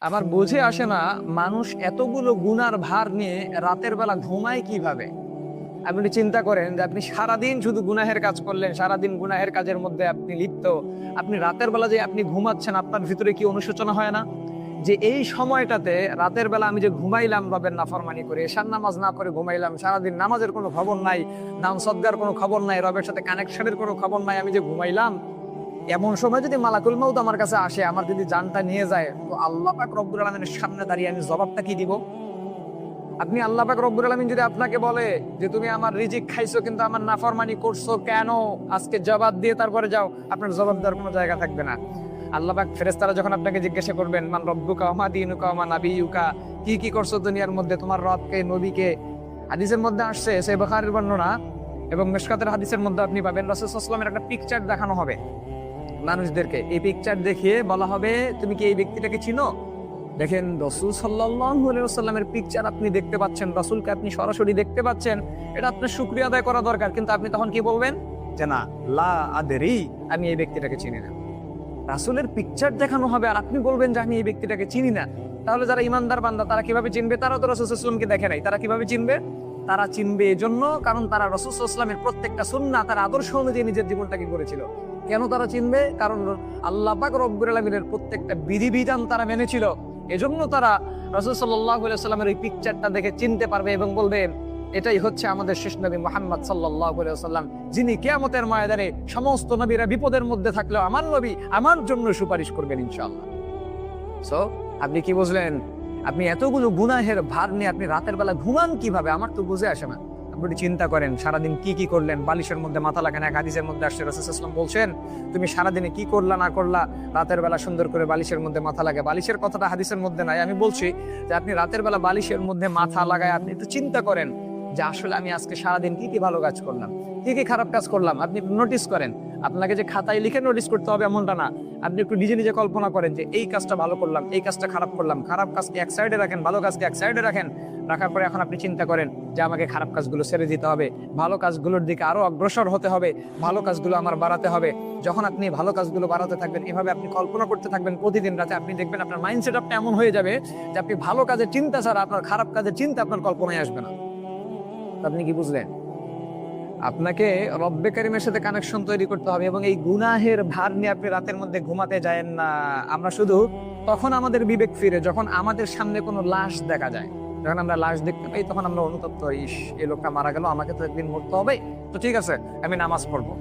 আমার বুঝে আসে না মানুষ এতগুলো গুনার ভার নিয়ে রাতের বেলা ঘুমায় কিভাবে। আপনি চিন্তা করেন যে আপনি সারাদিন শুধু গুনাহের কাজ করলেন, সারাদিন গুনাহের কাজের মধ্যে আপনি লিপ্ত। আপনি রাতের বেলা যে আপনি ঘুমাচ্ছেন, আপনার ভিতরে কি অনুশোচনা হয় না যে এই সময়টাতে রাতের বেলা আমি যে ঘুমাইলাম রবের নাফরমানি করে, এশার নামাজ না করে ঘুমাইলাম, সারাদিন নামাজের কোনো খবর নাই, দান সদগার কোনো খবর নাই, রবের সাথে কানেকশনের কোনো খবর নাই, আমি যে ঘুমাইলাম। এমন সময় যদি মালাকুল মাউত আমার কাছে আসে, আমার যদি জানটা নিয়ে যায়, তো আল্লাহ পাক রব্বুল আলামিনের সামনে দাঁড়িয়ে আমি জবাবটা কি দিব? আপনি আল্লাহ পাক রব্বুল আলামিন যদি আপনাকে বলে যে তুমি আমার রিজিক খাইছো কিন্তু আমার নাফরমানি করছো কেন, আজকে জবাব দিয়ে তারপরে যাও, আপনার জবাব দেওয়ার কোনো জায়গা থাকবে না। আল্লাহ পাক ফেরেশতারা যখন আপনাকে জিজ্ঞাসা করবেন মান রব্বুকা ওয়া মা দীনুকা ওয়া মা নাবিয়ুকা, কি কি করছো দুনিয়ার মধ্যে, তোমার রবকে, নবীকে। হাদিসের মধ্যে আসছে, সহিহ বুখারীর বর্ণনা এবং মিশকাতের হাদিসের মধ্যে আপনি পাবেন রাসূল সাল্লাল্লাহু আলাইহি ওয়াসাল্লামের একটা পিকচার দেখানো হবে মানুষদেরকে। এই পিকচার দেখিয়ে বলা হবে তুমি কি এই ব্যক্তিটাকে চিনো? দেখেন, রাসূল সাল্লাল্লাহু আলাইহি ওয়াসাল্লামের পিকচার আপনি দেখতে পাচ্ছেন, রাসূলকে আপনি সরাসরি দেখতে পাচ্ছেন, এটা আপনার শুকরিয়া আদায় করা দরকার। কিন্তু আপনি তখন কি বলবেন? যে না, লা আদরি, আমি এই ব্যক্তিটাকে চিনি না। রাসূলের পিকচার দেখানো হবে আর আপনি বলবেন যে আমি এই ব্যক্তিটাকে চিনি না। তাহলে যারা ইমানদার বান্দা তারা কিভাবে চিনবে? তারা তো রাসূল সাল্লাল্লাহু আলাইহি ওয়াসাল্লামকে দেখে নাই, তারা কিভাবে চিনবে? তারা চিনবে এজন্য কারণ তারা রাসূল সাল্লাল্লাহু আলাইহি ওয়াসাল্লামের প্রত্যেকটা সুন্নাহ, তার আদর্শ অনুযায়ী নিজের জীবনটাকে করেছিল। কেন তারা চিনবে? কারণ আল্লাহ পাক রব্বুল আলামিনের প্রত্যেকটা বিধিবিধান তারা মেনেছিল। এজন্য তারা রাসূল সাল্লাল্লাহু আলাইহি ওয়াসাল্লামের এই পিকচারটা দেখে চিনতে পারবে এবং বলবে এটাই হচ্ছে আমাদের শেষ নবী মুহাম্মদ সাল্লাল্লাহু আলাইহি ওয়াসাল্লাম, যিনি কিয়ামতের ময়দানে সমস্ত নবীরা বিপদের মধ্যে থাকলেও আমার নবী আমার জন্য সুপারিশ করবেন ইনশাআল্লাহ। সো আপনি কি বুঝলেন? আপনি এতগুলো গুনাহের ভার নিয়ে আপনি রাতের বেলা ঘুমান কিভাবে? আমার তো বুঝে আসে না। আপনি চিন্তা করেন সারাদিন কি কি করলেন, বালিশের মধ্যে মাথা লাগান। এক হাদিসের মধ্যে আসছে রাসূল সাল্লাল্লাহু আলাইহি ওয়াসাল্লাম বলছেন তুমি সারাদিনে কি করলা না করলা, রাতের বেলা সুন্দর করে বালিশের মধ্যে মাথা লাগে। বালিশের কথাটা হাদিসের মধ্যে নাই, আমি বলছি যে আপনি রাতের বেলা বালিশের মধ্যে মাথা লাগায় আপনি একটু চিন্তা করেন যে আসলে আমি আজকে সারাদিন কি কি ভালো কাজ করলাম, কি কি খারাপ কাজ করলাম। আপনি নোটিস করেন, আপনাকে যে খাতায় লিখে নোটিস করতে হবে এমনটা না। আপনি একটু নিজে নিজে কল্পনা করেন যে এই কাজটা ভালো করলাম, এই কাজটা খারাপ করলাম। খারাপ কাজকে এক সাইডে রাখেন, ভালো কাজকে এক সাইডে রাখেন। রাখার পরে এখন আপনি চিন্তা করেন যে আমাকে খারাপ কাজগুলো ছেড়ে দিতে হবে, ভালো কাজগুলোর দিকে আরো অগ্রসর হতে হবে, ভালো কাজগুলো আমার বাড়াতে হবে। যখন আপনি ভালো কাজগুলো বাড়াতে থাকবেন, এভাবে আপনি কল্পনা করতে থাকবেন প্রতিদিন রাতে, আপনি দেখবেন আপনার মাইন্ডসেট আপনি এমন হয়ে যাবে যে আপনি ভালো কাজের চিন্তা ছাড়া আপনার খারাপ কাজের চিন্তা আপনার কল্পনায় আসবে না। আপনি কি বুঝলেন? আপনাকে রব্বে কারিমের সাথে কানেকশন তৈরি করতে হবে এবং এই গুনাহের ভার নিয়ে আপনি রাতের মধ্যে ঘুমাতে যায়েন না। আমরা শুধু তখন আমাদের বিবেক ফিরে যখন আমাদের সামনে কোনো লাশ দেখা যায়। যখন আমরা লাশ দেখতে পাই তখন আমরা অনুতপ্ত হই, ইস এই লোকটা মারা গেল, আমাকে তো একদিন মরতে হবে, তো ঠিক আছে আমি নামাজ পড়বো।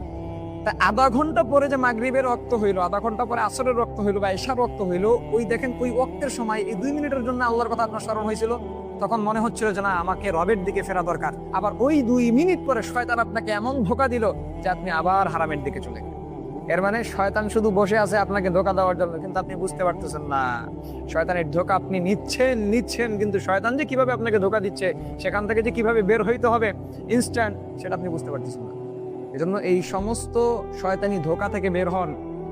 তা আধা ঘন্টা পরে যে মাগরিবের রক্ত হইলো, আধা ঘন্টা পরে আসরের রক্ত হইলো বা ঈশার রক্ত হইলো, ওই দেখেন ওই ওয়াক্তের সময় এই 2 মিনিটের জন্য আল্লাহর কথা আপনার স্মরণ হয়েছিল, তখন মনে হচ্ছিল যে না আমাকে রবের দিকে ফেরা দরকার। আবার ওই 2 মিনিট পরে শয়তান আপনাকে এমন ধোঁকা দিল যে আপনি আবার হারামের দিকে চলে গেলেন। এর মানে শয়তান শুধু বসে আছে আপনাকে ধোঁকা দেওয়ার জন্য, কিন্তু আপনি বুঝতে পারতেছেন না শয়তানের ধোঁকা আপনি নিচ্ছেন, কিন্তু শয়তান যে কিভাবে আপনাকে ধোঁকা দিচ্ছে, সেখান থেকে যে কিভাবে বের হইতে হবে ইনস্ট্যান্ট, সেটা আপনি বুঝতে পারতেছেন না। এজন্য এই সমস্ত শয়তানি ধোঁকা থেকে বের হন,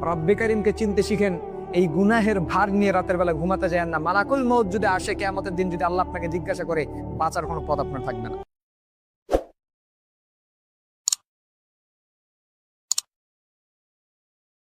রব্বে কারিমকে চিনতে শিখেন। এই গুনাহের ভার নিয়ে রাতের বেলা ঘুমাতে যায় না। মালাকুল মউত যদি আসে কিয়ামতের দিন, যদি আল্লাহ আপনাকে জিজ্ঞাসা করে, বাঁচার কোনো পথ আপনার থাকবে না।